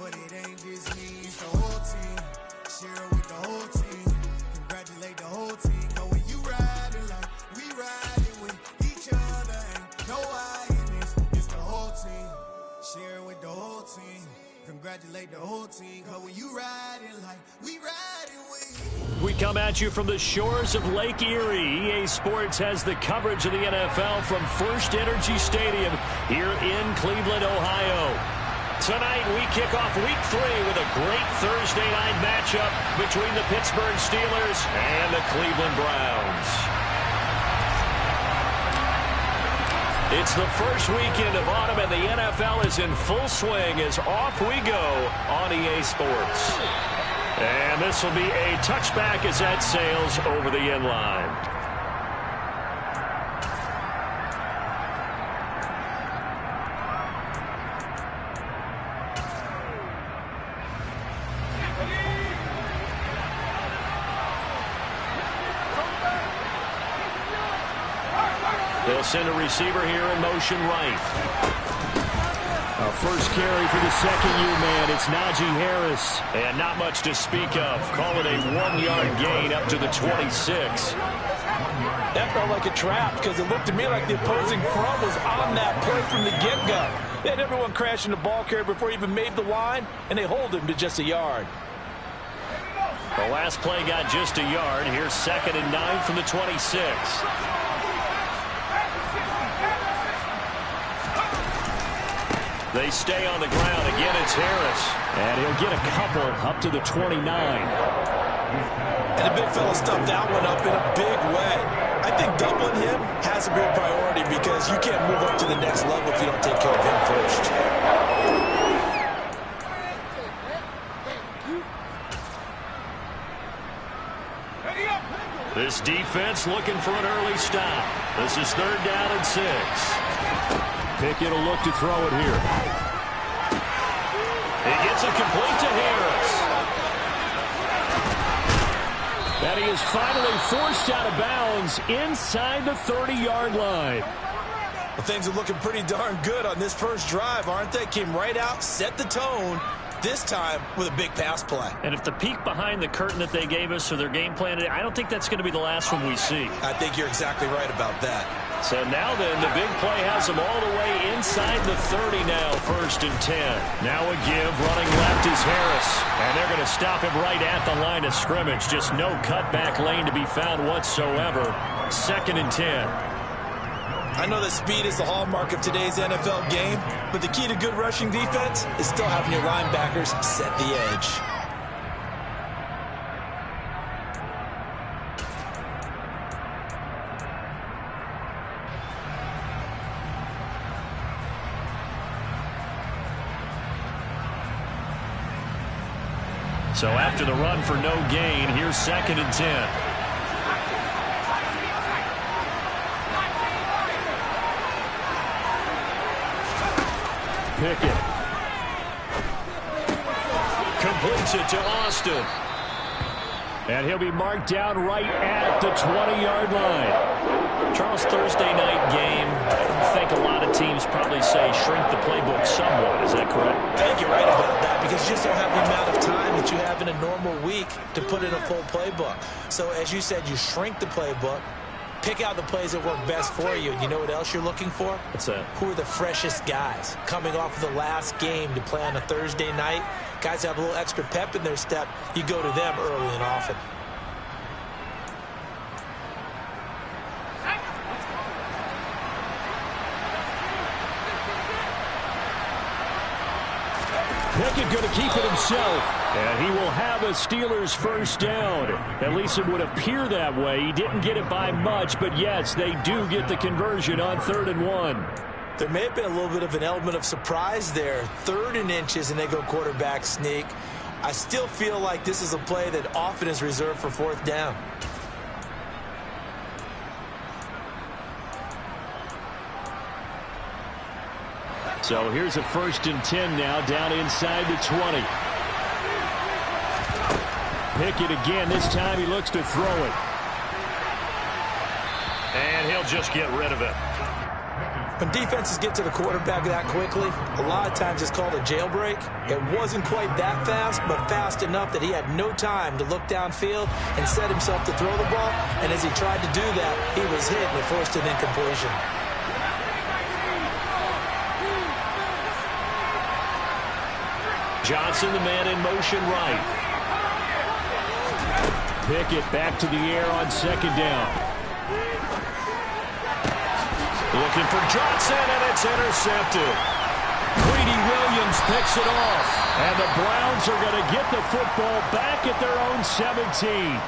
But it ain't just me, it's the whole team. Share it with the whole team. Congratulate the whole team. Know when you riding like we riding with each other. Ain't no I in this, it's the whole team. Share it with the whole team. Congratulate the whole team. Cause when you riding like we riding with. We come at you from the shores of Lake Erie. EA Sports has the coverage of the NFL from First Energy Stadium here in Cleveland, Ohio. Tonight, we kick off Week 3 with a great Thursday night matchup between the Pittsburgh Steelers and the Cleveland Browns. It's the first weekend of autumn, and the NFL is in full swing as off we go on EA Sports. And this will be a touchback as that sails over the end line. They'll send a receiver here in motion right. First carry for the second-year man. It's Najee Harris. And not much to speak of. Call it a 1-yard gain up to the 26. That felt like a trap because it looked to me like the opposing front was on that play from the get-go. They had everyone crashing the ball carrier before he even made the line, and they hold him to just a yard. The last play got just a yard. Here's 2nd and 9 from the 26. They stay on the ground. Again, it's Harris. And he'll get a couple up to the 29. And the big fella stuffed that one up in a big way. I think doubling him has to be a priority because you can't move up to the next level if you don't take care of him first. This defense looking for an early stop. This is 3rd down and 6. Pickett will look to throw it here. He gets it complete to Harris. And he is finally forced out of bounds inside the 30-yard line. Well, things are looking pretty darn good on this first drive, aren't they? Came right out, set the tone, this time with a big pass play. And if the peek behind the curtain that they gave us or their game plan, I don't think that's going to be the last one we see. I think you're exactly right about that. So now then, the big play has them all the way inside the 30 now, 1st and 10. Now a give, running left is Harris. And they're going to stop him right at the line of scrimmage. Just no cutback lane to be found whatsoever. 2nd and 10. I know that speed is the hallmark of today's NFL game, but the key to good rushing defense is still having your linebackers set the edge. So after the run for no gain, here's 2nd and 10. Pickett completes it to Austin. And he'll be marked down right at the 20-yard line. Charles, Thursday night game, I think a lot of teams probably say shrink the playbook somewhat. Is that correct? I think you're right about that because you just don't have the amount of time that you have in a normal week to put in a full playbook. So as you said, you shrink the playbook, pick out the plays that work best for you. And you know what else you're looking for? What's that? Who are the freshest guys coming off of the last game to play on a Thursday night? Guys have a little extra pep in their step. You go to them early and often. Pickett going to keep it himself. And he will have a Steelers first down. At least it would appear that way. He didn't get it by much, but yes, they do get the conversion on 3rd and 1. There may have been a little bit of an element of surprise there. 3rd and inches, and they go quarterback sneak. I still feel like this is a play that often is reserved for 4th down. So here's a 1st and 10 now, down inside the 20. Pickett again. This time he looks to throw it. And he'll just get rid of it. When defenses get to the quarterback that quickly, a lot of times it's called a jailbreak. It wasn't quite that fast, but fast enough that he had no time to look downfield and set himself to throw the ball. And as he tried to do that, he was hit and it forced an incompletion. Johnson, the man in motion right. Pickett back to the air on second down. Looking for Johnson, and it's intercepted. Greedy Williams picks it off. And the Browns are going to get the football back at their own 17.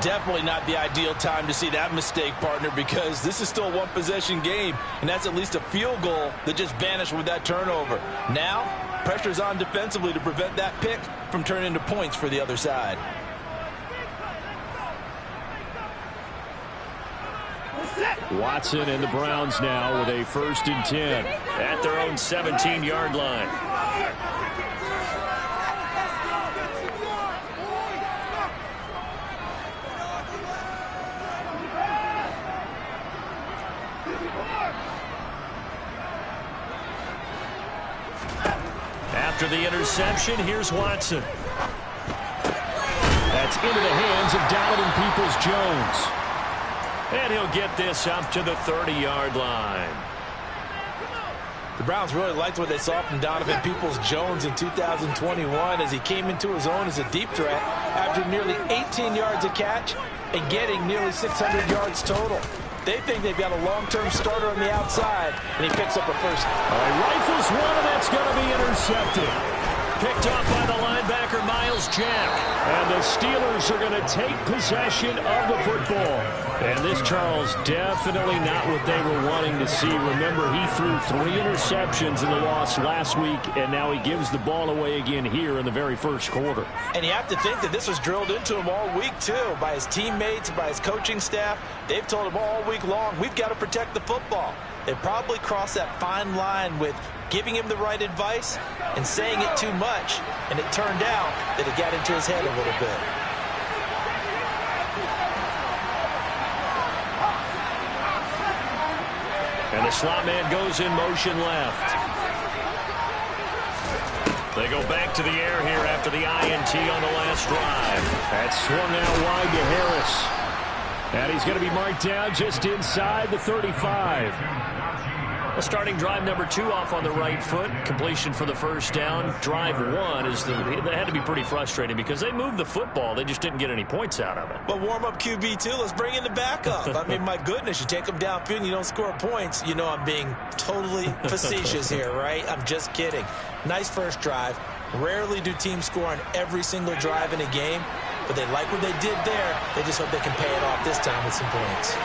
Definitely not the ideal time to see that mistake, partner, because this is still a one-possession game, and that's at least a field goal that just vanished with that turnover. Now, pressure's on defensively to prevent that pick from turning into points for the other side. Watson and the Browns now with a 1st and 10 at their own 17-yard line. After the interception, here's Watson. That's into the hands of Donovan Peoples-Jones. And he'll get this up to the 30-yard line. The Browns really liked what they saw from Donovan Peoples-Jones in 2021 as he came into his own as a deep threat after nearly 18 yards a catch and getting nearly 600 yards total. They think they've got a long-term starter on the outside, and he picks up a first. All right, rifles one, and that's going to be intercepted. Picked off by the linebacker, Myles Jack. And the Steelers are going to take possession of the football. And this, Charles, definitely not what they were wanting to see. Remember, he threw 3 interceptions in the loss last week, and now he gives the ball away again here in the very first quarter. And you have to think that this was drilled into him all week, too, by his teammates, by his coaching staff. They've told him all week long, we've got to protect the football. They probably crossed that fine line with giving him the right advice and saying it too much, and it turned out that it got into his head a little bit. And the slot man goes in motion left. They go back to the air here after the INT on the last drive. That's swung out wide to Harris. And he's going to be marked down just inside the 35. A starting drive number 2 off on the right foot. Completion for the first down. Drive 1 is that had to be pretty frustrating because they moved the football. They just didn't get any points out of it. But warm-up QB, too. Let's bring in the backup. I mean, my goodness, you take them downfield and you don't score points. You know I'm being totally facetious here, right? I'm just kidding. Nice first drive. Rarely do teams score on every single drive in a game, but they like what they did there. They just hope they can pay it off this time with some points.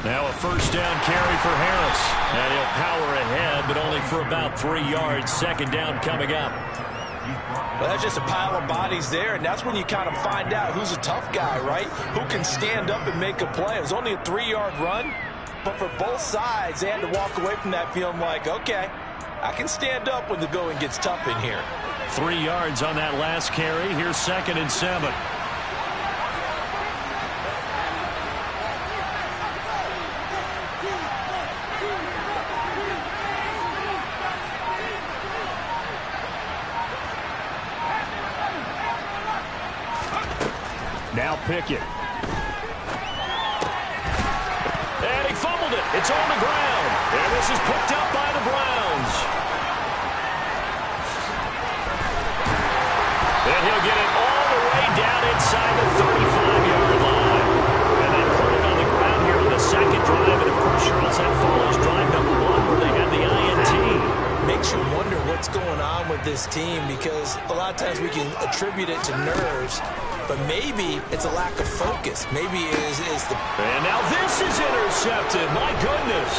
Now a first down carry for Harris. And he'll power ahead, but only for about 3 yards. Second down coming up. Well, that's just a pile of bodies there, and that's when you kind of find out who's a tough guy, right? Who can stand up and make a play. It was only a 3-yard run, but for both sides, they had to walk away from that feeling like, okay, I can stand up when the going gets tough in here. 3 yards on that last carry. Here's 2nd and 7. Now Pickett. And he fumbled it. It's on the ground. And this is picked up by the Browns. And he'll get it all the way down inside the 35-yard line. And then put it on the ground here on the second drive. And, of course, Charles, that follows drive number 1 where they had the INT. Makes you wonder what's going on with this team because a lot of times we can attribute it to nerves. But maybe it's a lack of focus. Maybe it is the... And now this is intercepted. My goodness.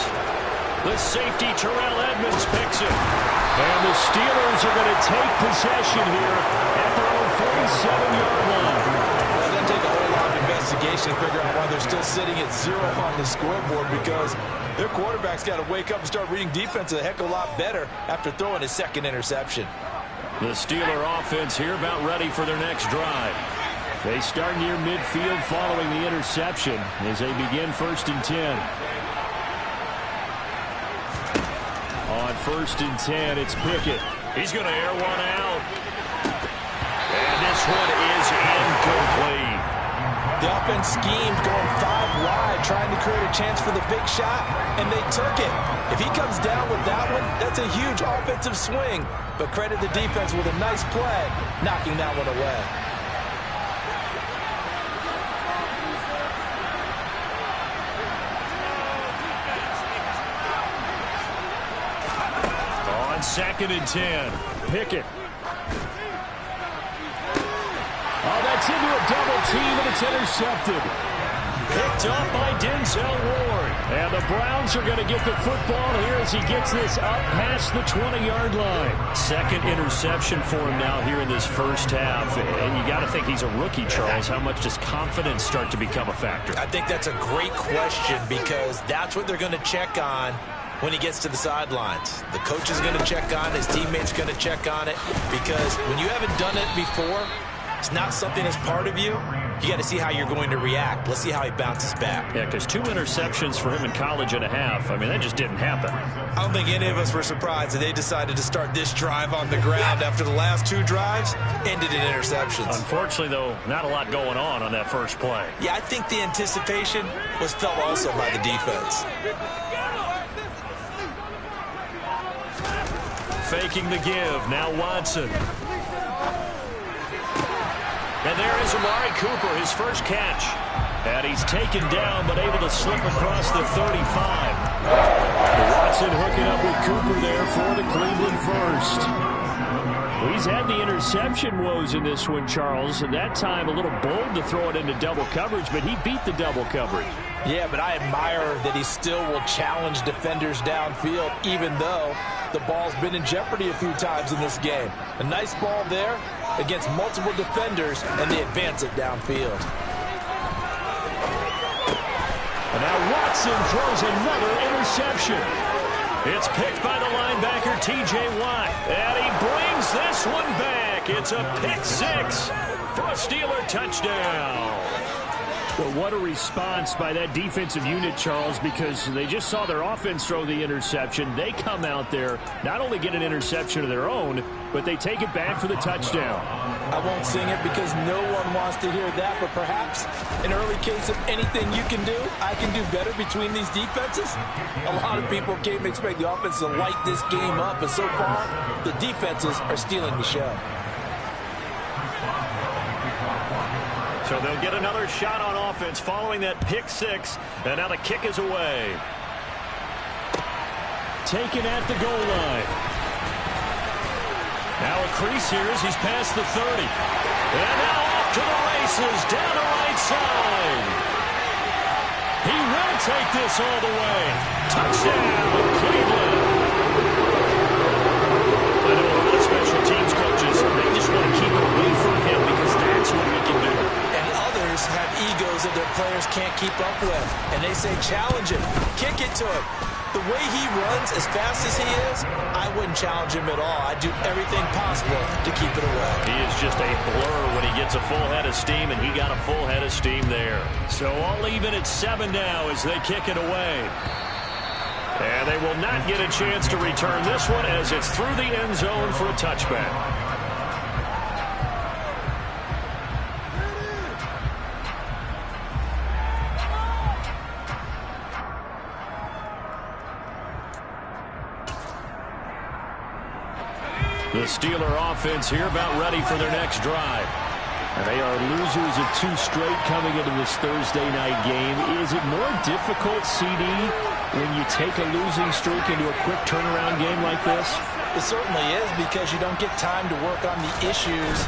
The safety, Terrell Edmunds, picks it. And the Steelers are going to take possession here at their own 47-yard line. Well, it doesn't take a whole lot of investigation to figure out why they're still sitting at 0 on the scoreboard, because their quarterback's got to wake up and start reading defense a heck of a lot better after throwing his second interception. The Steeler offense here about ready for their next drive. They start near midfield following the interception as they begin 1st and 10. On 1st and 10, it's Pickett. He's going to air one out. And this one is incomplete. The offense schemed going 5 wide, trying to create a chance for the big shot, and they took it. If he comes down with that one, that's a huge offensive swing. But credit the defense with a nice play, knocking that one away. On 2nd and 10, Pickett. Oh, that's into a double team, and it's intercepted. Picked up by Denzel Ward. And the Browns are going to get the football here as he gets this up past the 20-yard line. Second interception for him now here in this first half. And you got to think he's a rookie, Charles. How much does confidence start to become a factor? I think that's a great question, because that's what they're going to check on when he gets to the sidelines. The coach is going to check on it. His teammates are going to check on it, because when you haven't done it before, it's not something that's part of you. You got to see how you're going to react. Let's see how he bounces back. Yeah, because 2 interceptions for him in college and a half. I mean, that just didn't happen. I don't think any of us were surprised that they decided to start this drive on the ground after the last 2 drives ended in interceptions. Unfortunately, though, not a lot going on that first play. Yeah, I think the anticipation was felt also by the defense. Faking the give. Now Watson. And there is Amari Cooper, his first catch. And he's taken down, but able to slip across the 35. Watson hooking up with Cooper there for the Cleveland first. Well, he's had the interception woes in this one, Charles. And that time a little bold to throw it into double coverage, but he beat the double coverage. Yeah, but I admire that he still will challenge defenders downfield, even though the ball's been in jeopardy a few times in this game. A nice ball there against multiple defenders, and they advance it downfield. And now Watson throws another interception. It's picked by the linebacker, T.J. Watt. And he brings this one back. It's a pick 6 for a Steeler touchdown. But what a response by that defensive unit, Charles, because they just saw their offense throw the interception. They come out there, not only get an interception of their own, but they take it back for the touchdown. I won't sing it because no one wants to hear that, but perhaps an early case of anything you can do, I can do better between these defenses. A lot of people came to expect the offense to light this game up, but so far, the defenses are stealing the show. So they'll get another shot on offense following that pick 6. And now the kick is away. Taken at the goal line. Now a crease here as he's past the 30. And now off to the races down the right side. He will take this all the way. Touchdown, Cleveland. I know a lot of special teams coaches, they just want to keep it away from him because that's what he can do. Have egos that their players can't keep up with, and they say challenge him, kick it to him. The way he runs as fast as he is, I wouldn't challenge him at all. I'd do everything possible to keep it away. He is just a blur when he gets a full head of steam, and he got a full head of steam there. So I'll leave it at 7 now as they kick it away. And they will not get a chance to return this one as it's through the end zone for a touchback. The Steeler offense here about ready for their next drive. And they are losers of 2 straight coming into this Thursday night game. Is it more difficult, CD, when you take a losing streak into a quick turnaround game like this? It certainly is, because you don't get time to work on the issues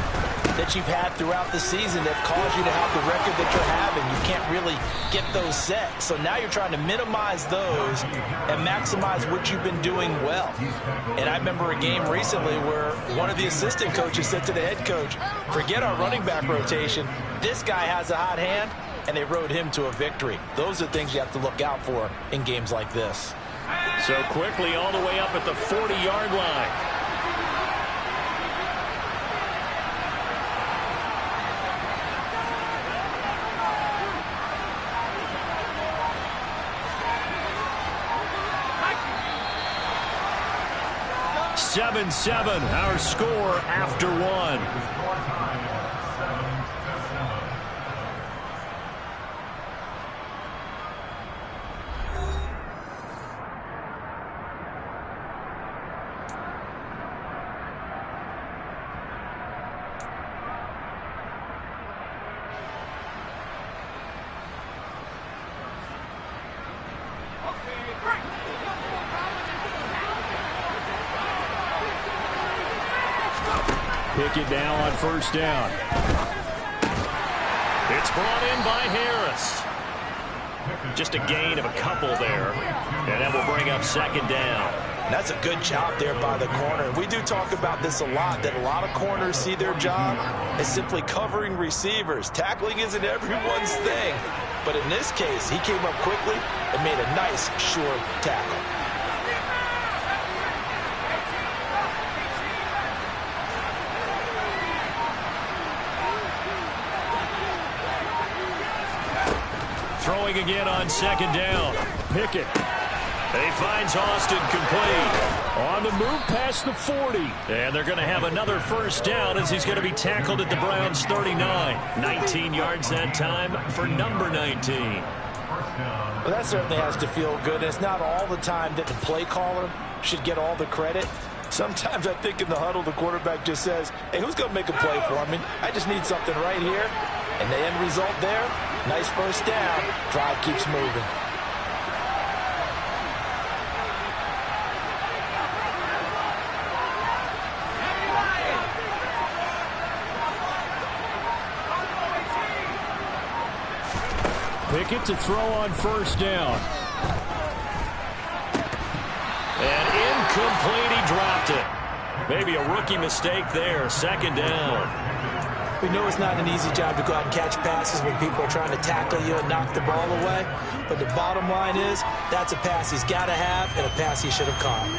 that you've had throughout the season that caused you to have the record that you're having. You can't really get those set. So now you're trying to minimize those and maximize what you've been doing well. And I remember a game recently where one of the assistant coaches said to the head coach, forget our running back rotation. This guy has a hot hand. and they rode him to a victory. Those are things you have to look out for in games like this. So quickly all the way up at the 40-yard line. Seven, our score after one. Pickett now on first down. It's brought in by Harris. Just a gain of a couple there. And that will bring up second down. That's a good job there by the corner. We do talk about this a lot, that a lot of corners see their job as simply covering receivers. Tackling isn't everyone's thing. But in this case, he came up quickly and made a nice, sure tackle. Throwing again on second down. Pickett. He finds Austin complete. On the move past the 40. And they're going to have another first down as he's going to be tackled at the Browns' 39. 19 yards that time for number 19. Well, that certainly has to feel good. It's not all the time that the play caller should get all the credit. Sometimes I think in the huddle, the quarterback just says, hey, who's going to make a play for me? I just need something right here. And the end result there, nice first down. Drive keeps moving. Pickett to throw on first down. And incomplete, he dropped it. Maybe a rookie mistake there, second down. We know it's not an easy job to go out and catch passes when people are trying to tackle you and knock the ball away. But the bottom line is, that's a pass he's got to have and a pass he should have caught.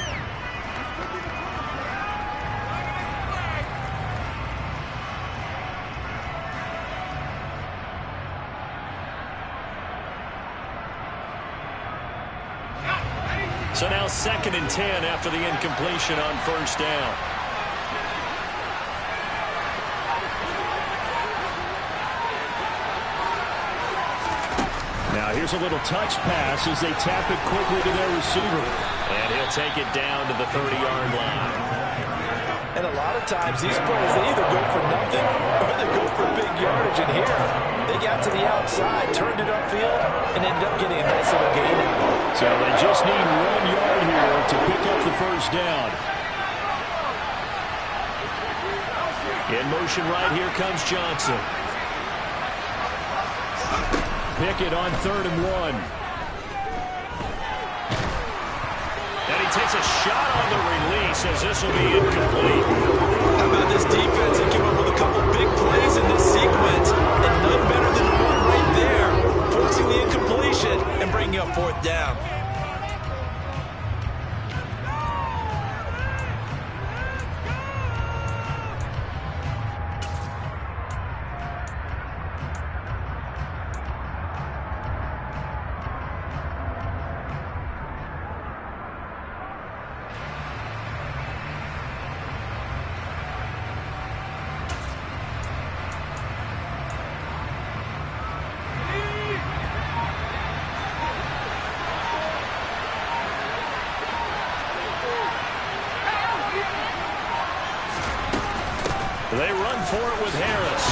So now 2nd and 10 after the incompletion on first down. Now here's a little touch pass as they tap it quickly to their receiver. And he'll take it down to the 30-yard line. And a lot of times these plays, they either go for nothing or they go for big yardage. And here, they got to the outside, turned it upfield, and ended up getting a nice little gain out of it. So they just need 1 yard here to pick up the first down. In motion right here comes Johnson. Pickett on 3rd and 1. And he takes a shot on the release as this will be incomplete. How about this defense? He came up with a couple big plays in this sequence, and none better than the one right there, forcing the incompletion and bringing up 4th down. They run for it with Harris.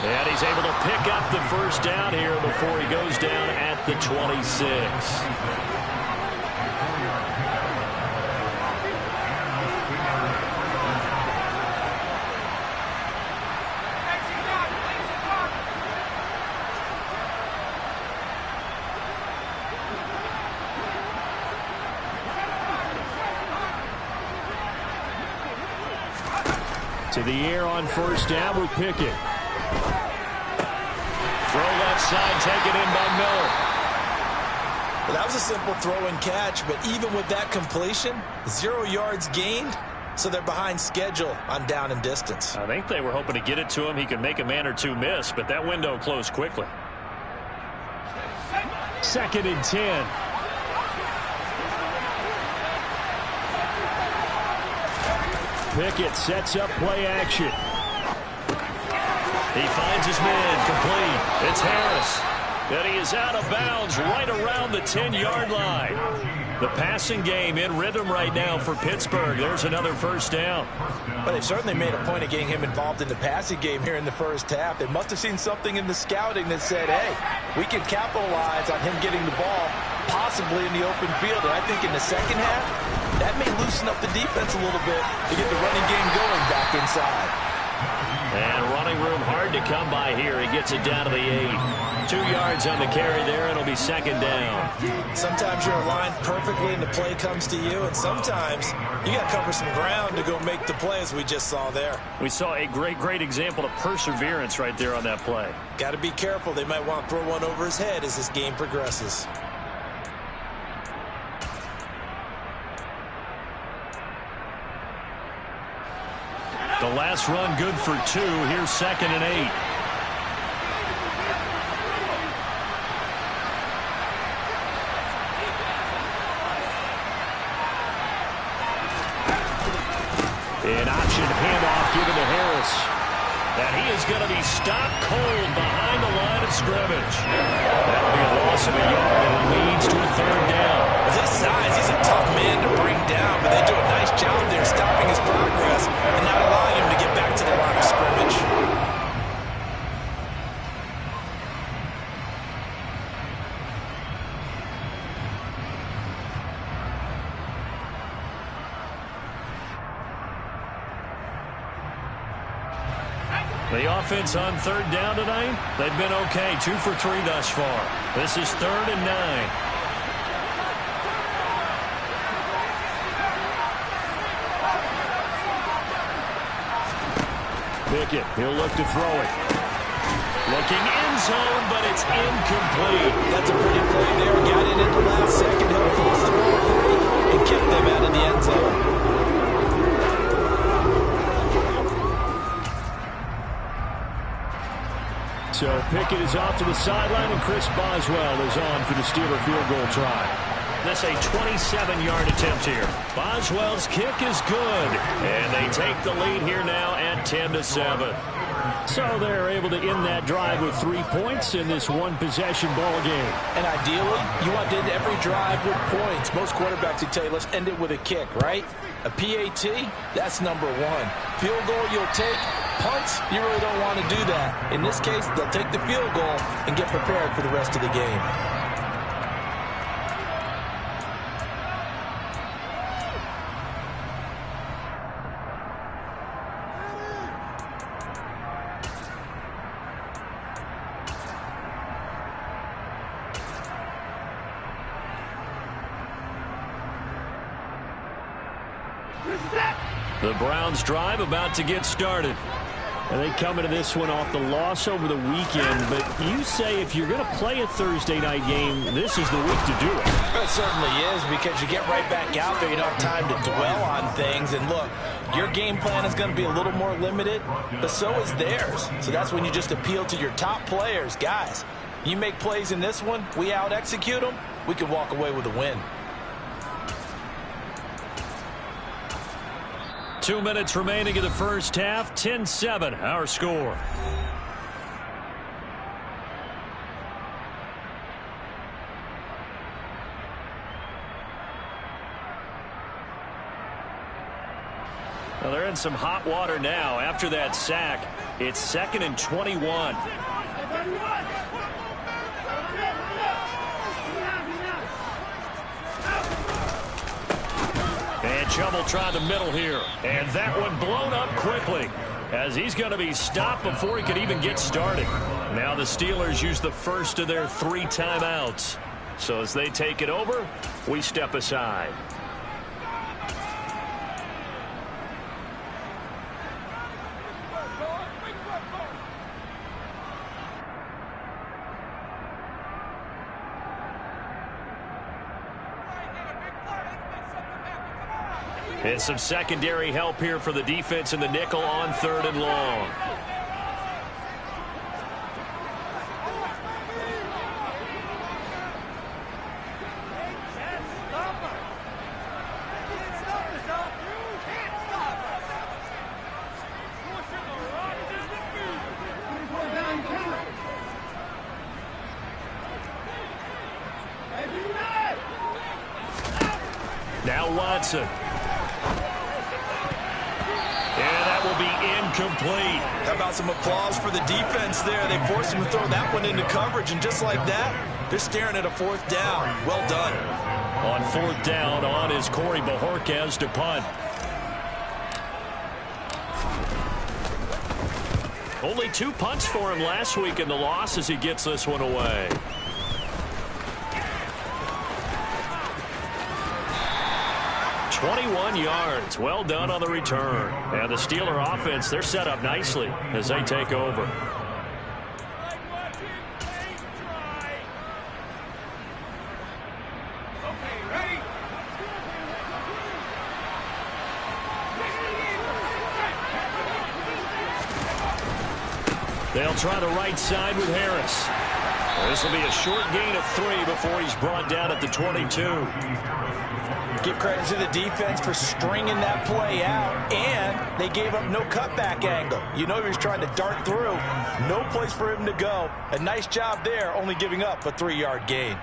And he's able to pick up the first down here before he goes down at the 26. To the air on first down with Pickett. Throw left side, taken in by Miller. Well, that was a simple throw and catch, but even with that completion, 0 yards gained, so they're behind schedule on down and distance. I think they were hoping to get it to him. He could make a man or two miss, but that window closed quickly. 2nd and 10. Pickett sets up play action. He finds his man, complete. It's Harris. And he is out of bounds right around the 10-yard line. The passing game in rhythm right now for Pittsburgh. There's another first down. But they've certainly made a point of getting him involved in the passing game here in the first half. They must have seen something in the scouting that said, hey, we can capitalize on him getting the ball, possibly in the open field. And I think in the second half, that may loosen up the defense a little bit to get the running game going back inside. And running room hard to come by here. He gets it down to the 8. 2 yards on the carry there, and it'll be 2nd down. Sometimes you're aligned perfectly and the play comes to you, and sometimes you got to cover some ground to go make the play, as we just saw there. We saw a great example of perseverance right there on that play. Got to be careful. They might want to throw one over his head as this game progresses. The last run good for 2. Here's 2nd and 8. An option handoff given to Harris. And he is going to be stopped cold behind the line of scrimmage. That'll be a loss of a yard, and it leads to a 3rd down. With his size, he's a tough man to bring down, but they do a nice job there stopping his progress and not allowing him to get back to the line of scrimmage. The offense on 3rd down tonight, they've been okay. 2 for 3 thus far. This is 3rd and 9. Pickett, he'll look to throw it. Looking end zone, but it's incomplete. That's a pretty play there. Got in at the last second, helped force the ball free, and kept them out of the end zone. So Pickett is off to the sideline, and Chris Boswell is on for the Steeler field goal try. That's a 27-yard attempt here. Boswell's kick is good, and they take the lead here now at 10-7. So they're able to end that drive with 3 points in this one-possession ball game. And ideally, you want to end every drive with points. Most quarterbacks would tell you, let's end it with a kick, right? A PAT, that's number 1. Field goal you'll take. Punts, you really don't want to do that. In this case, they'll take the field goal and get prepared for the rest of the game. The Browns drive about to get started. And they come into this one off the loss over the weekend. But you say if you're going to play a Thursday night game, this is the week to do it. It certainly is, because you get right back out there. You don't have time to dwell on things. And look, your game plan is going to be a little more limited, but so is theirs. So that's when you just appeal to your top players. Guys, you make plays in this one, we out-execute them, we can walk away with a win. 2 minutes remaining in the first half. 10-7, our score. Well, they're in some hot water now. After that sack, it's 2nd and 21. And Chubb try the middle here. And that one blown up quickly, as he's going to be stopped before he could even get started. Now the Steelers use the first of their 3 timeouts. So as they take it over, we step aside. And some secondary help here for the defense in the nickel on 3rd and long. Now Watson. And that will be incomplete. How about some applause for the defense there? They forced him to throw that one into coverage, and just like that, they're staring at a 4th down. Well done. On 4th down, on is Corey Bojorquez to punt. Only 2 punts for him last week in the loss as he gets this one away. "21 yards. Well done on the return. And the Steeler offense, they're set up nicely as they take over. They'll try the right side with Harris. This will be a short gain of 3 before he's brought down at the 22. Give credit to the defense for stringing that play out, and they gave up no cutback angle. You know he was trying to dart through. No place for him to go. A nice job there, only giving up a 3-yard gain.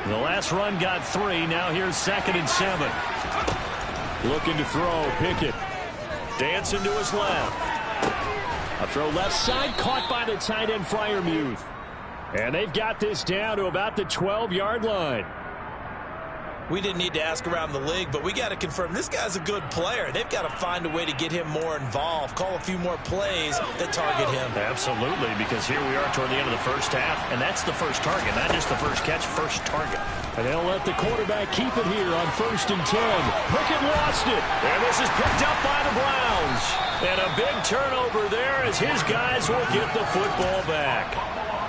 The last run got 3. Now here's 2nd and 7. Looking to throw. Pickett. Dancing to his left. A throw left side, caught by the tight end Freiermuth. And they've got this down to about the 12-yard line. We didn't need to ask around the league, but we got to confirm this guy's a good player. They've got to find a way to get him more involved, call a few more plays that target him. Absolutely, because here we are toward the end of the first half, and that's the first target, not just the first catch, first target. And they'll let the quarterback keep it here on 1st and 10. Pickett lost it, and this is picked up by the Browns. And a big turnover there as his guys will get the football back.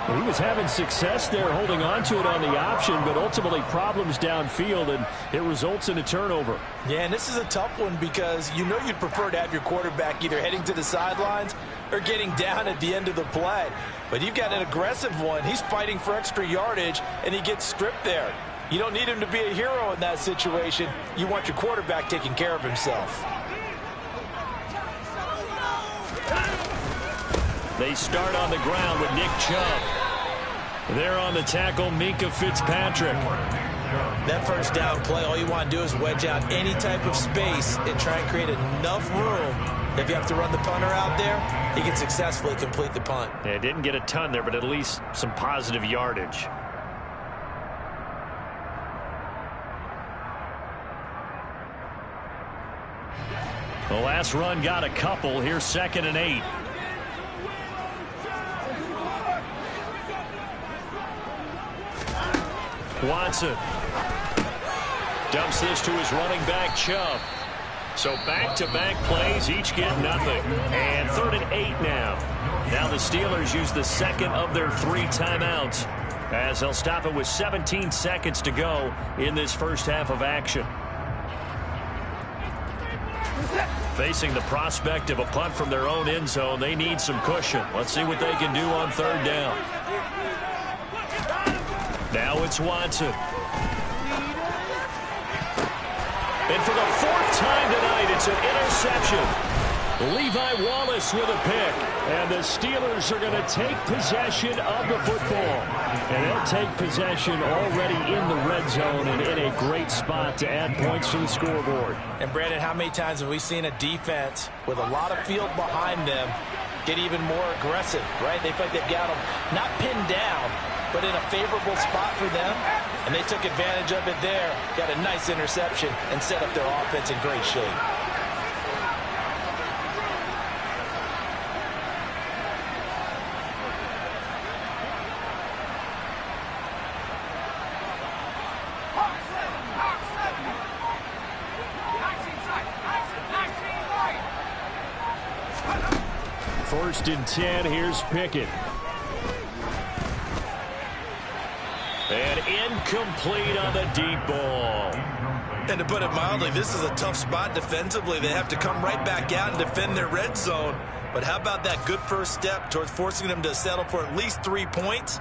He was having success there holding on to it on the option, but ultimately problems downfield, and it results in a turnover. Yeah, and this is a tough one because you know you'd prefer to have your quarterback either heading to the sidelines or getting down at the end of the play. But you've got an aggressive one. He's fighting for extra yardage, and he gets stripped there. You don't need him to be a hero in that situation. You want your quarterback taking care of himself. They start on the ground with Nick Chubb. There on the tackle, Minkah Fitzpatrick. That first down play, all you want to do is wedge out any type of space and try and create enough room. If you have to run the punter out there, he can successfully complete the punt. Yeah, didn't get a ton there, but at least some positive yardage. The last run got a couple. Here's 2nd and 8. Watson dumps this to his running back, Chubb. So back-to-back plays, each get nothing. And 3rd and 8 now. Now the Steelers use the 2nd of their 3 timeouts as they'll stop it with 17 seconds to go in this first half of action. Facing the prospect of a punt from their own end zone, they need some cushion. Let's see what they can do on 3rd down. Now it's Watson. And for the 4th time tonight, it's an interception. Levi Wallace with a pick. And the Steelers are going to take possession of the football. And they'll take possession already in the red zone and in a great spot to add points to the scoreboard. And Brandon, how many times have we seen a defense with a lot of field behind them get even more aggressive, right? They feel like they've got them not pinned down, but in a favorable spot for them, and they took advantage of it there, got a nice interception, and set up their offense in great shape. First and 10, here's Pickett. And incomplete on the deep ball. And to put it mildly, this is a tough spot defensively. They have to come right back out and defend their red zone. But how about that good first step towards forcing them to settle for at least 3 points?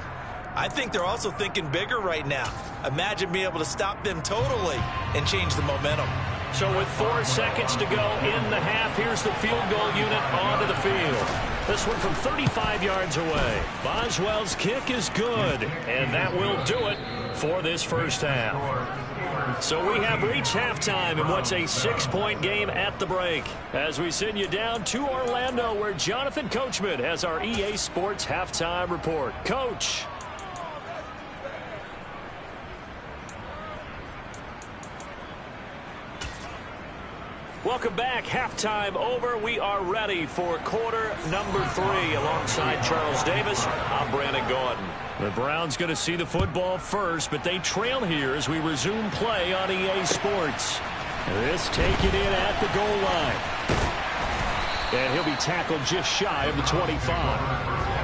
I think they're also thinking bigger right now. Imagine being able to stop them totally and change the momentum. So with 4 seconds to go in the half, here's the field goal unit onto the field. This one from 35 yards away. Boswell's kick is good, and that will do it for this first half. So we have reached halftime in what's a 6-point game at the break. As we send you down to Orlando, where Jonathan Coachman has our EA Sports halftime report. Coach. Welcome back. Halftime over. We are ready for quarter number 3. Alongside Charles Davis, I'm Brandon Gordon. The Browns going to see the football first, but they trail here as we resume play on EA Sports. This taken in at the goal line. And he'll be tackled just shy of the 25.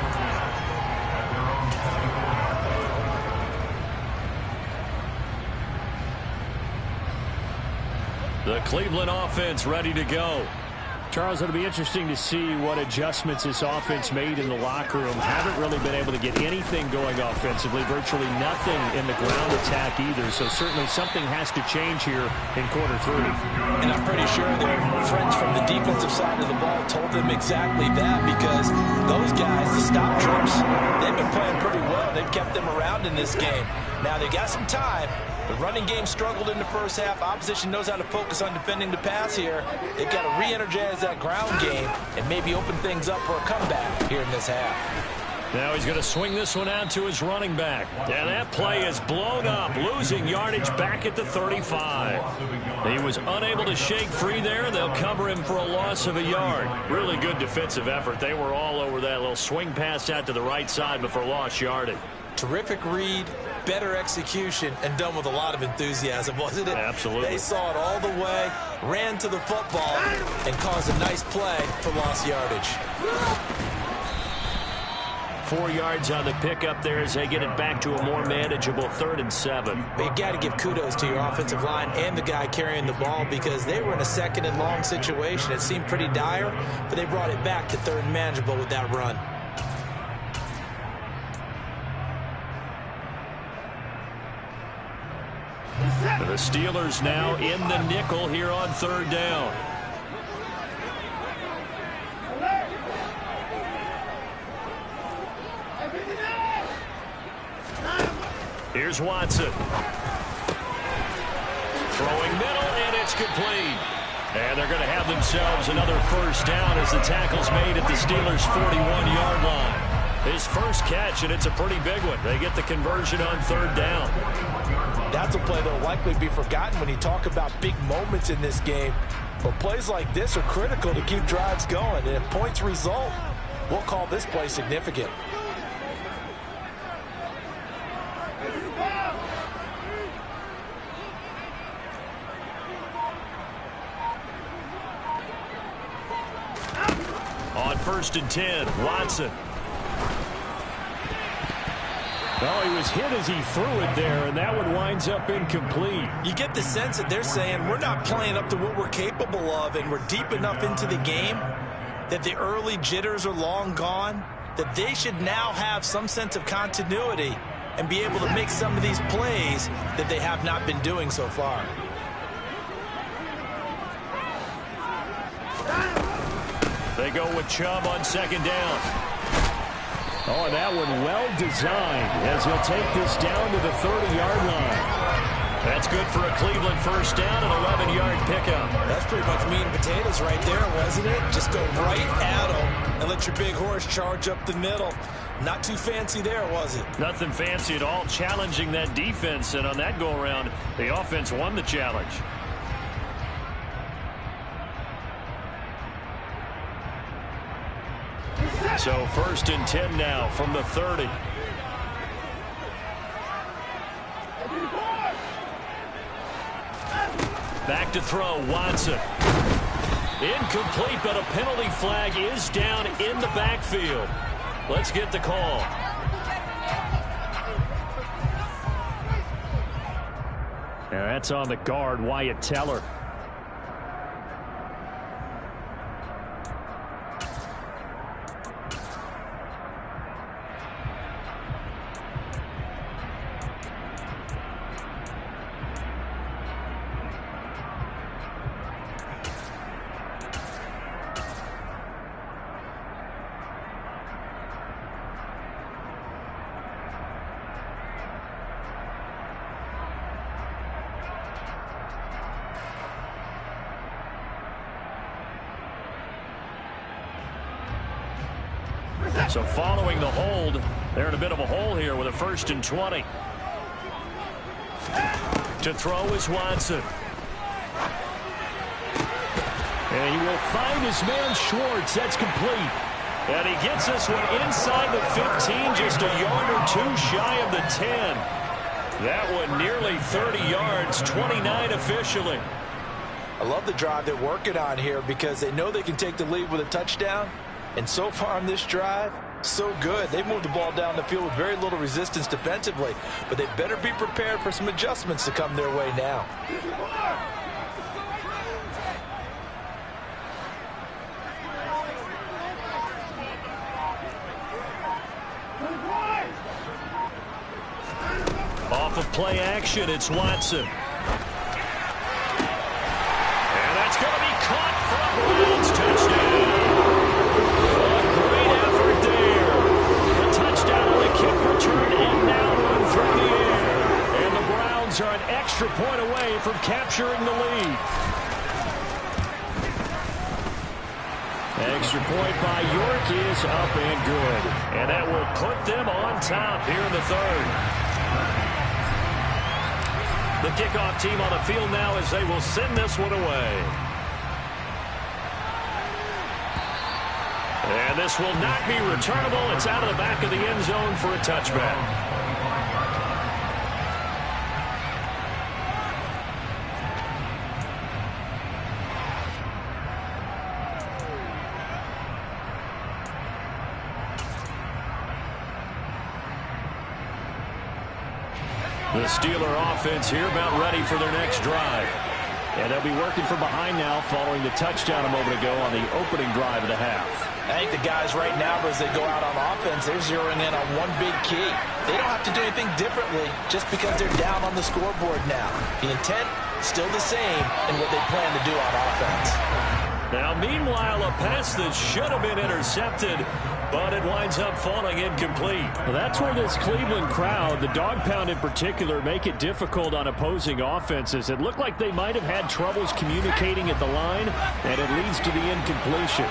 The Cleveland offense ready to go. Charles, it'll be interesting to see what adjustments this offense made in the locker room. Haven't really been able to get anything going offensively. Virtually nothing in the ground attack either. So certainly something has to change here in quarter 3. And I'm pretty sure their friends from the defensive side of the ball told them exactly that, because those guys, the stop trips, they've been playing pretty well. They've kept them around in this game. Now they got some time. The running game struggled in the first half. Opposition knows how to focus on defending the pass here. They've got to re-energize that ground game and maybe open things up for a comeback here in this half. Now he's going to swing this one out to his running back. And that play is blown up, losing yardage back at the 35. He was unable to shake free there. They'll cover him for a loss of a yard. Really good defensive effort. They were all over that little swing pass out to the right side, but for lost yardage. Terrific read, better execution, and done with a lot of enthusiasm, wasn't it? Absolutely. They saw it all the way, ran to the football, and caused a nice play for lost yardage. 4 yards on the pickup there as they get it back to a more manageable 3rd and 7. But you got to give kudos to your offensive line and the guy carrying the ball, because they were in a 2nd and long situation. It seemed pretty dire, but they brought it back to 3rd and manageable with that run. The Steelers now in the nickel here on 3rd down. Here's Watson. Throwing middle, and it's complete. And they're going to have themselves another first down as the tackle's made at the Steelers' 41-yard line. His first catch, and it's a pretty big one. They get the conversion on 3rd down. That's a play that will likely be forgotten when you talk about big moments in this game. But plays like this are critical to keep drives going. And if points result, we'll call this play significant. On 1st and 10, Watson. Well, he was hit as he threw it there, and that one winds up incomplete. You get the sense that they're saying we're not playing up to what we're capable of, and we're deep enough into the game that the early jitters are long gone, that they should now have some sense of continuity and be able to make some of these plays that they have not been doing so far. They go with Chubb on 2nd down. Oh, and that one well designed as he'll take this down to the 30-yard line. That's good for a Cleveland first down and 11-yard pickup. That's pretty much meat and potatoes right there, wasn't it? Just go right at them and let your big horse charge up the middle. Not too fancy there, was it? Nothing fancy at all, challenging that defense, and on that go-around, the offense won the challenge. So 1st and 10 now from the 30. Back to throw, Watson. Incomplete, but a penalty flag is down in the backfield. Let's get the call. That's on the guard, Wyatt Teller. So following the hold, they're in a bit of a hole here with a 1st and 20. To throw is Watson. And he will find his man Schwartz. That's complete. And he gets this one inside the 15, just a yard or two shy of the 10. That one nearly 30 yards, 29 officially. I love the drive they're working on here because they know they can take the lead with a touchdown. And so far on this drive, so good. They moved the ball down the field with very little resistance defensively, but they better be prepared for some adjustments to come their way now. Off of play action, it's Watson. And that's going to be caught for a Browns touchdown. Return and now run through the air. And the Browns are an extra point away from capturing the lead. Extra point by York is up and good. And that will put them on top here in the 3rd. The kickoff team on the field now as they will send this one away. And this will not be returnable. It's out of the back of the end zone for a touchback. The Steeler offense here about ready for their next drive. And they'll be working from behind now following the touchdown a moment ago on the opening drive of the half. I think the guys right now, as they go out on offense, they're zeroing in on one big key. They don't have to do anything differently just because they're down on the scoreboard now. The intent, still the same in what they plan to do on offense. Now, meanwhile, a pass that should have been intercepted, but it winds up falling incomplete. Well, that's where this Cleveland crowd, the dog pound in particular, make it difficult on opposing offenses. It looked like they might have had troubles communicating at the line, and it leads to the incompletion.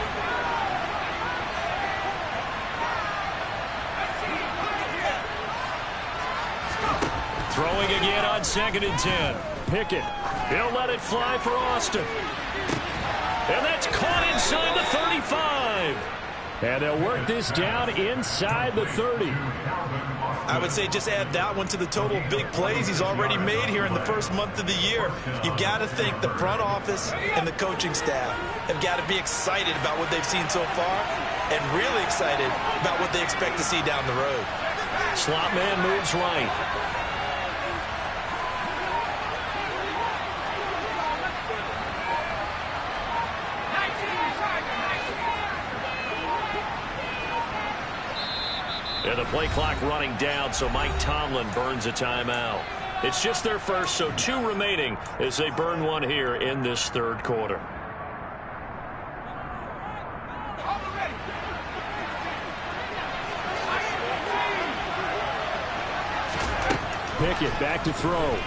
Throwing again on 2nd and 10. Pickett. He'll let it fly for Austin. And that's caught inside the 35. And they'll work this down inside the 30. I would say just add that one to the total big plays he's already made here in the first month of the year. You've got to think the front office and the coaching staff have got to be excited about what they've seen so far and really excited about what they expect to see down the road. Slot man moves right. And the play clock running down, so Mike Tomlin burns a timeout. It's just their first, so 2 remaining as they burn one here in this 3rd quarter. Pickett back to throw.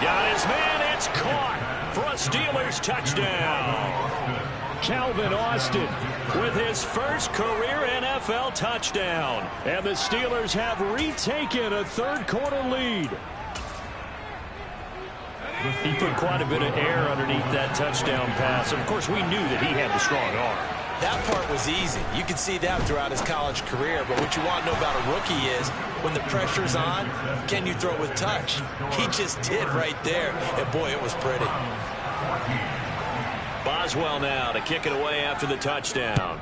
Got his man, it's caught for a Steelers touchdown. Calvin Austin with his first career NFL touchdown. And the Steelers have retaken a 3rd quarter lead. He put quite a bit of air underneath that touchdown pass. Of course, we knew that he had the strong arm. That part was easy. You could see that throughout his college career. But what you want to know about a rookie is when the pressure's on, can you throw with touch? He just did right there. And, boy, it was pretty. Boswell now to kick it away after the touchdown.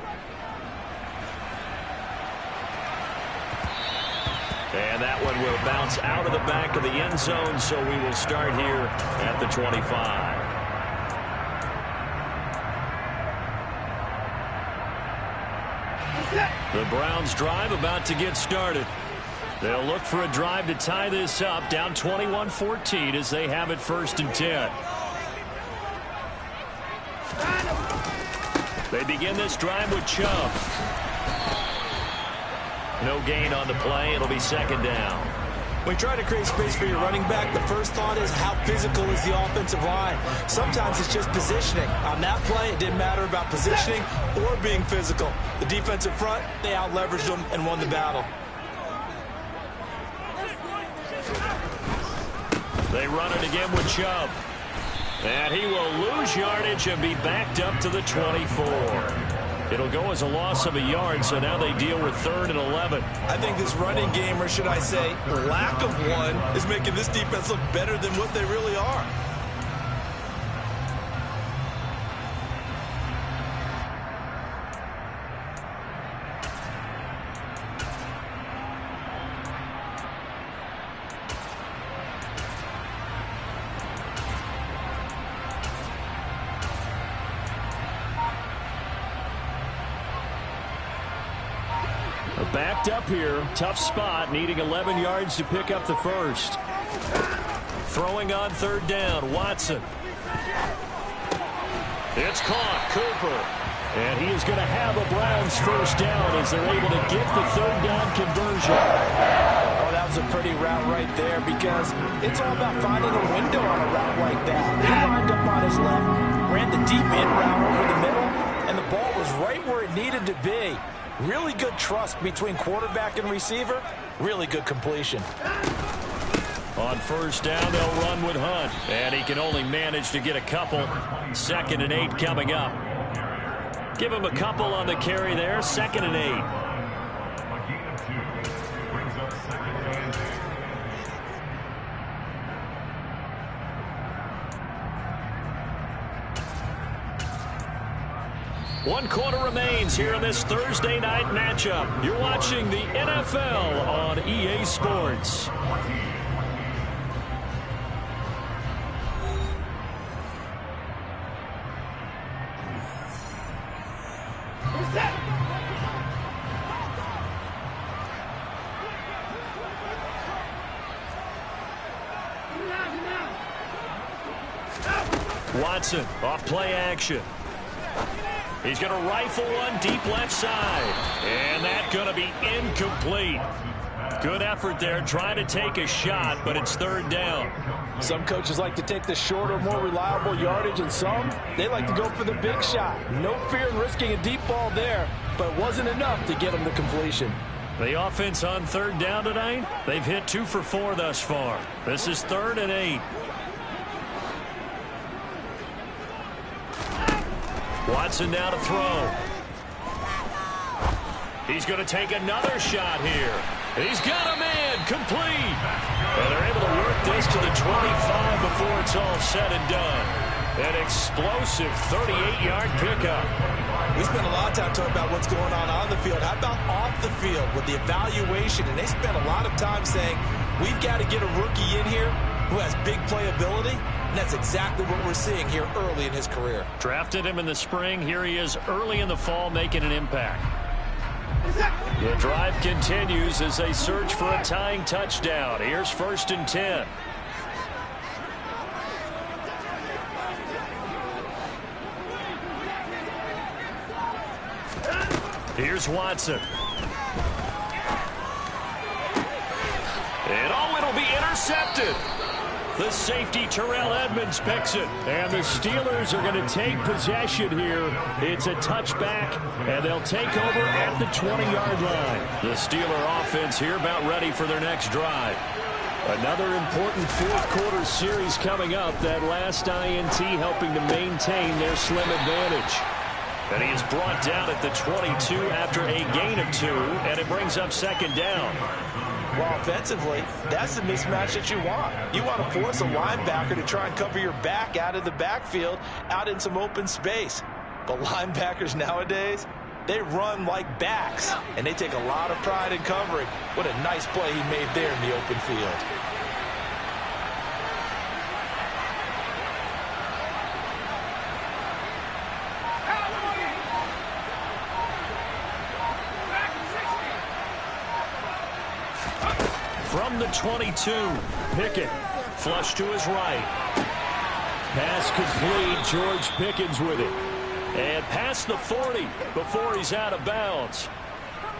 And that one will bounce out of the back of the end zone, so we will start here at the 25. The Browns drive about to get started. They'll look for a drive to tie this up, down 21-14 as they have it 1st and 10. They begin this drive with Chubb. No gain on the play. It'll be 2nd down. When you try to create space for your running back, the first thought is how physical is the offensive line. Sometimes it's just positioning. On that play, it didn't matter about positioning or being physical. The defensive front, they out-leveraged them and won the battle. They run it again with Chubb. And he will lose yardage and be backed up to the 24. It'll go as a loss of a yard, so now they deal with 3rd and 11. I think this running game, or should I say lack of one, is making this defense look better than what they really are. Backed up here, tough spot, needing 11 yards to pick up the first. Throwing on 3rd down, Watson. It's caught, Cooper. And he is going to have a Browns 1st down as they're able to get the 3rd down conversion. Oh, that was a pretty route right there because it's all about finding a window on a route like that. He lined up on his left, ran the deep end route over the middle, and the ball was right where it needed to be. Really good trust between quarterback and receiver. Really good completion. On 1st down, they'll run with Hunt. And he can only manage to get a couple. 2nd and 8 coming up. Give him a couple on the carry there. 2nd and 8. One quarter remains here in this Thursday night matchup. You're watching the NFL on EA Sports. Watson off play action. He's going to rifle one deep left side. And that's going to be incomplete. Good effort there trying to take a shot, but it's 3rd down. Some coaches like to take the shorter, more reliable yardage, and some, they like to go for the big shot. No fear in risking a deep ball there, but it wasn't enough to get them to completion. The offense on 3rd down tonight, they've hit 2 for 4 thus far. This is 3rd and 8. Watson now to throw. He's going to take another shot here. He's got a man complete. And they're able to work this to the 25 before it's all said and done. An explosive 38-yard pickup. We spent a lot of time talking about what's going on the field. How about off the field with the evaluation? And they spent a lot of time saying, we've got to get a rookie in here who has big playability. And that's exactly what we're seeing here early in his career. Drafted him in the spring. Here he is early in the fall making an impact. The drive continues as they search for a tying touchdown. Here's 1st and 10. Here's Watson. And it'll be intercepted. The safety, Terrell Edmonds, picks it. And the Steelers are going to take possession here. It's a touchback, and they'll take over at the 20-yard line. The Steeler offense here about ready for their next drive. Another important 4th quarter series coming up. That last INT helping to maintain their slim advantage. And he is brought down at the 22 after a gain of 2, and it brings up 2nd down. Well, offensively, that's the mismatch that you want. You want to force a linebacker to try and cover your back out of the backfield, out in some open space. But linebackers nowadays, they run like backs, and they take a lot of pride in covering. What a nice play he made there in the open field. From the 22, Pickett, flush to his right. Pass complete, George Pickens with it. And past the 40 before he's out of bounds.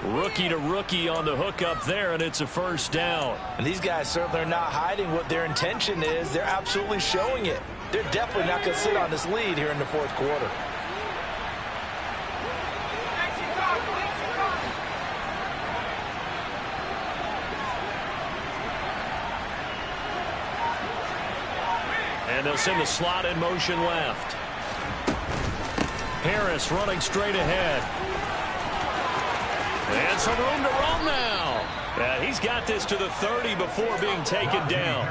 Rookie to rookie on the hook up there, and it's a first down. And these guys certainly are not hiding what their intention is. They're absolutely showing it. They're definitely not going to sit on this lead here in the fourth quarter. And they'll send the slot in motion left. Harris running straight ahead. And some room to roam now. He's got this to the 30 before being taken down.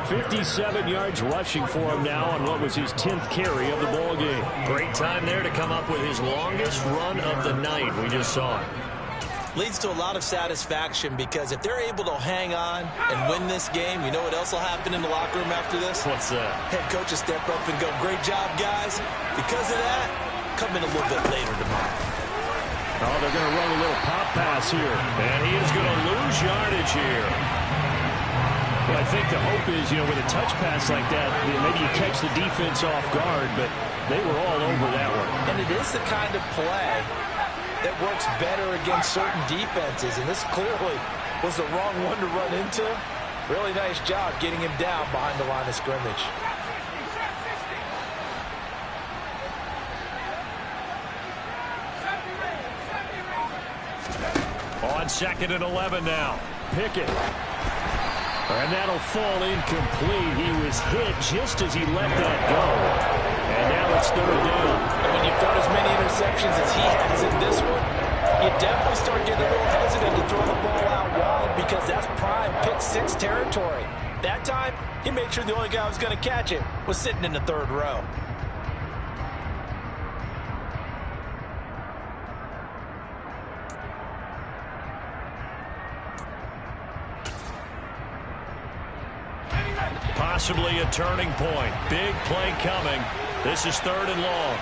57 yards rushing for him now on what was his 10th carry of the ball game. Great time there to come up with his longest run of the night. We just saw it. Leads to a lot of satisfaction because if they're able to hang on and win this game, you know what else will happen in the locker room after this? What's that? Head coach will step up and go, great job, guys. Because of that, come in a little bit later tomorrow. Oh, they're going to run a little pop pass here. And he is going to lose yardage here. Well, I think the hope is, with a touch pass like that, maybe you catch the defense off guard, but they were all over that one. And it is the kind of play that works better against certain defenses, and this clearly was the wrong one to run into. Really nice job getting him down behind the line of scrimmage. On 2nd and 11 now. Pickett. And that'll fall incomplete. He was hit just as he let that go. And now it's 3rd down. And when you've got as many interceptions as he has in this one, you definitely start getting a little hesitant to throw the ball out wide because that's prime pick 6 territory. That time, he made sure the only guy who was going to catch it was sitting in the 3rd row. Possibly a turning point. Big play coming. This is 3rd and long.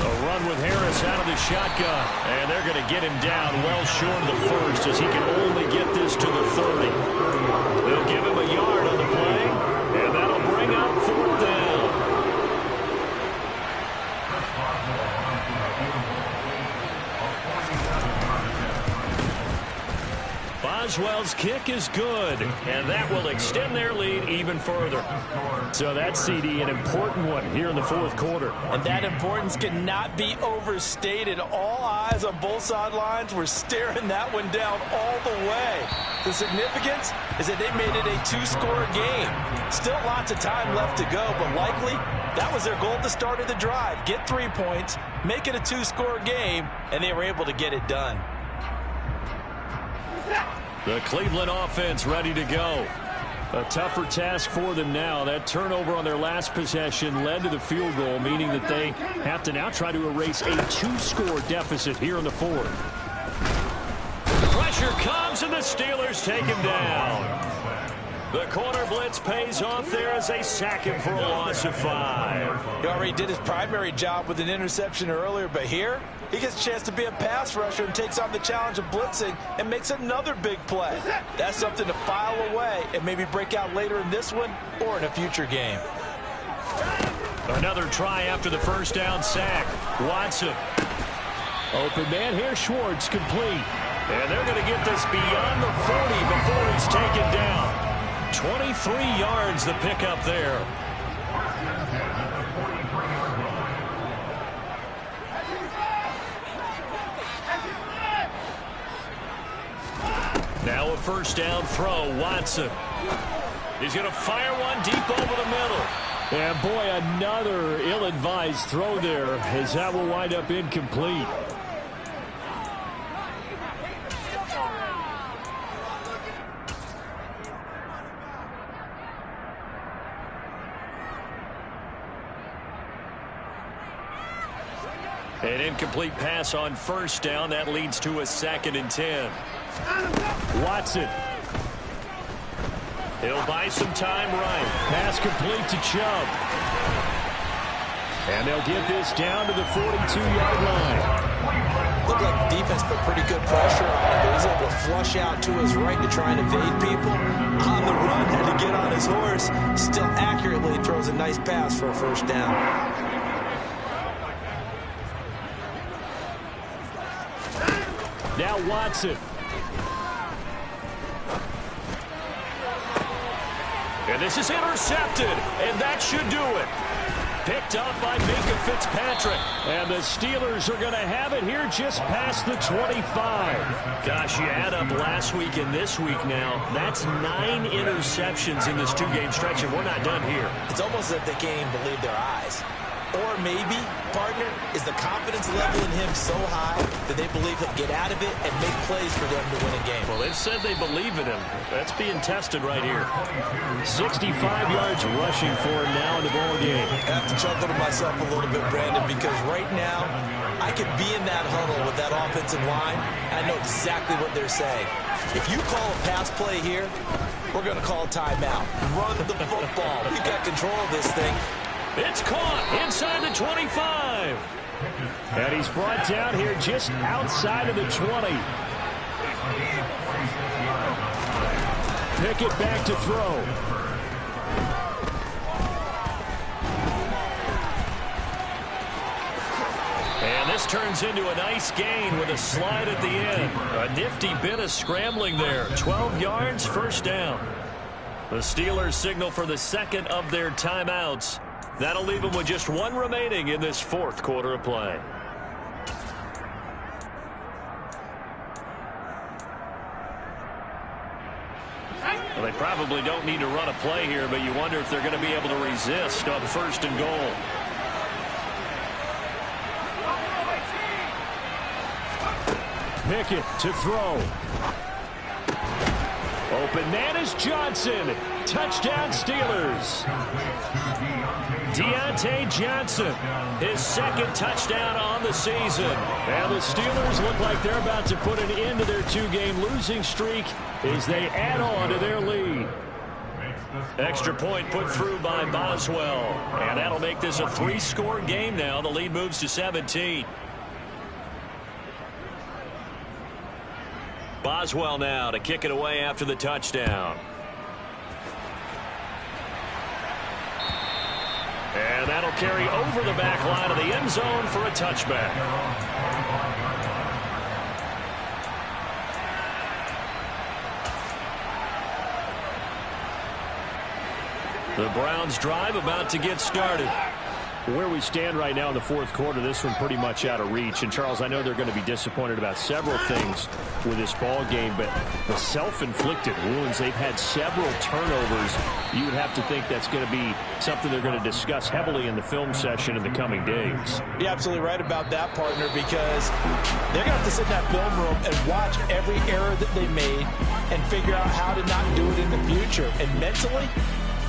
A run with Harris out of the shotgun. And they're going to get him down well short of the first as he can only get this to the 30. They'll give him a yard on the play. And that'll bring up 4th down. Boswell's kick is good, and that will extend their lead even further. So that CD, an important one here in the 4th quarter. And that importance cannot be overstated. All eyes on both sidelines were staring that one down all the way. The significance is that they made it a 2-score game. Still lots of time left to go, but likely that was their goal at the start of the drive. Get 3 points, make it a 2-score game, and they were able to get it done. The Cleveland offense ready to go. A tougher task for them now. That turnover on their last possession led to the field goal, meaning that they have to now try to erase a 2-score deficit here in the 4th. The pressure comes, and the Steelers take him down. The corner blitz pays off there as they sack him for a loss of 5. He already did his primary job with an interception earlier, but here he gets a chance to be a pass rusher and takes on the challenge of blitzing and makes another big play. That's something to file away and maybe break out later in this one or in a future game. Another try after the first down sack. Watson. Open man here, Schwartz, complete. And they're going to get this beyond the 40 before he's taken down. 23 yards the pickup there. Now a first down throw, Watson. He's going to fire one deep over the middle. And boy, another ill-advised throw there as that will wind up incomplete. An incomplete pass on first down. That leads to a 2nd and 10. Watson. He'll buy some time right. Pass complete to Chubb. And they'll get this down to the 42-yard line. Looked like the defense put pretty good pressure on him, but he's able to flush out to his right to try and evade people. On the run, had to get on his horse. Still accurately throws a nice pass for a first down. Now Watson. And this is intercepted, and that should do it. Picked up by Minkah Fitzpatrick. And the Steelers are going to have it here just past the 25. Gosh, you add up last week and this week now. That's 9 interceptions in this 2-game stretch, and we're not done here. It's almost as if they can't even believe their eyes. Or maybe, partner, is the confidence level in him so high that they believe he'll get out of it and make plays for them to win a game. Well, they've said they believe in him. That's being tested right here. 65 yards rushing for him now in the ball game. I have to chuckle to myself a little bit, Brandon, because right now I could be in that huddle with that offensive line, and I know exactly what they're saying. If you call a pass play here, we're going to call a timeout. Run the football. We've got control of this thing. It's caught inside the 25. And he's brought down here just outside of the 20. Pickett back to throw. And this turns into a nice gain with a slide at the end. A nifty bit of scrambling there. 12 yards, first down. The Steelers signal for the second of their timeouts. That'll leave them with just 1 remaining in this 4th quarter of play. Well, they probably don't need to run a play here, but you wonder if they're going to be able to resist on 1st and goal. Pickett to throw. Open man is Johnson. Touchdown Steelers. Deontay Johnson, his 2nd touchdown on the season. And the Steelers look like they're about to put an end to their 2-game losing streak as they add on to their lead. Extra point put through by Boswell. And that'll make this a 3-score game now. The lead moves to 17. Boswell now to kick it away after the touchdown. And that'll carry over the back line of the end zone for a touchback. The Browns drive about to get started. Where we stand right now in the 4th quarter, this one pretty much out of reach. And, Charles, I know they're going to be disappointed about several things with this ball game, but the self-inflicted wounds, they've had several turnovers. You would have to think that's going to be something they're going to discuss heavily in the film session in the coming days. You're absolutely right about that, partner, because they're going to have to sit in that film room and watch every error that they made and figure out how to not do it in the future. And mentally,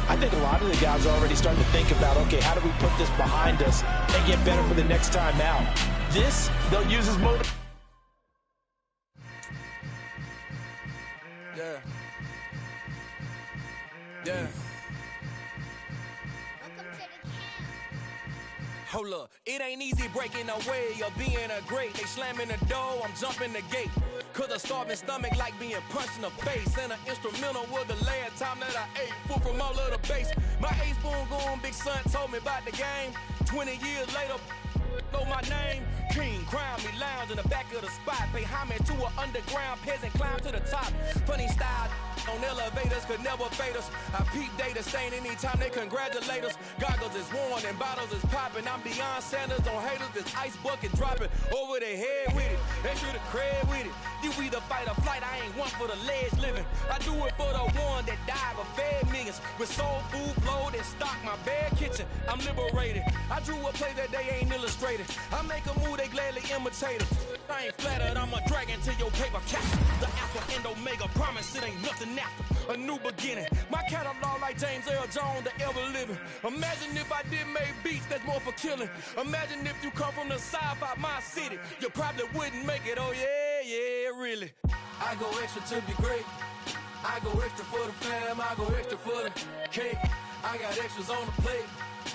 I think a lot of the guys are already starting to think about, okay, how do we put this behind us and get better for the next time out? This, they'll use as motivation. Yeah. Yeah. Hold up, it ain't easy breaking away or being a great. They slamming the door, I'm jumping the gate. Cause a starving stomach like being punched in the face. And an instrumental was the last time that I ate food from all of the base. My ace boom goon, big son told me about the game. 20 years later, know my name. King, crown me, lounge in the back of the spot. Pay homage to an underground peasant, climb to the top. Funny style on elevators could never fade us. I peep data stain anytime they congratulate us. Goggles is worn and bottles is popping. I'm Deion Sanders on haters, this ice bucket dropping over their head with it. They should have cred with it. You either fight or flight, I ain't one for the ledge living. I do it for the one that died but fed millions. With soul food flow that stock my bare kitchen. I'm liberated. I drew a play that they ain't illustrated. I make a move they gladly imitate it. I ain't flattered, I'm a dragon to your paper cap. The Alpha and Omega, promise it ain't nothing after. A new beginning. My catalog like James Earl Jones, the ever living. Imagine if I did make beats that's more for killing. Imagine if you come from the sci-fi my city. You probably wouldn't make it, oh yeah, really. I go extra to be great. I go extra for the fam, I go extra for the cake. I got extras on the plate.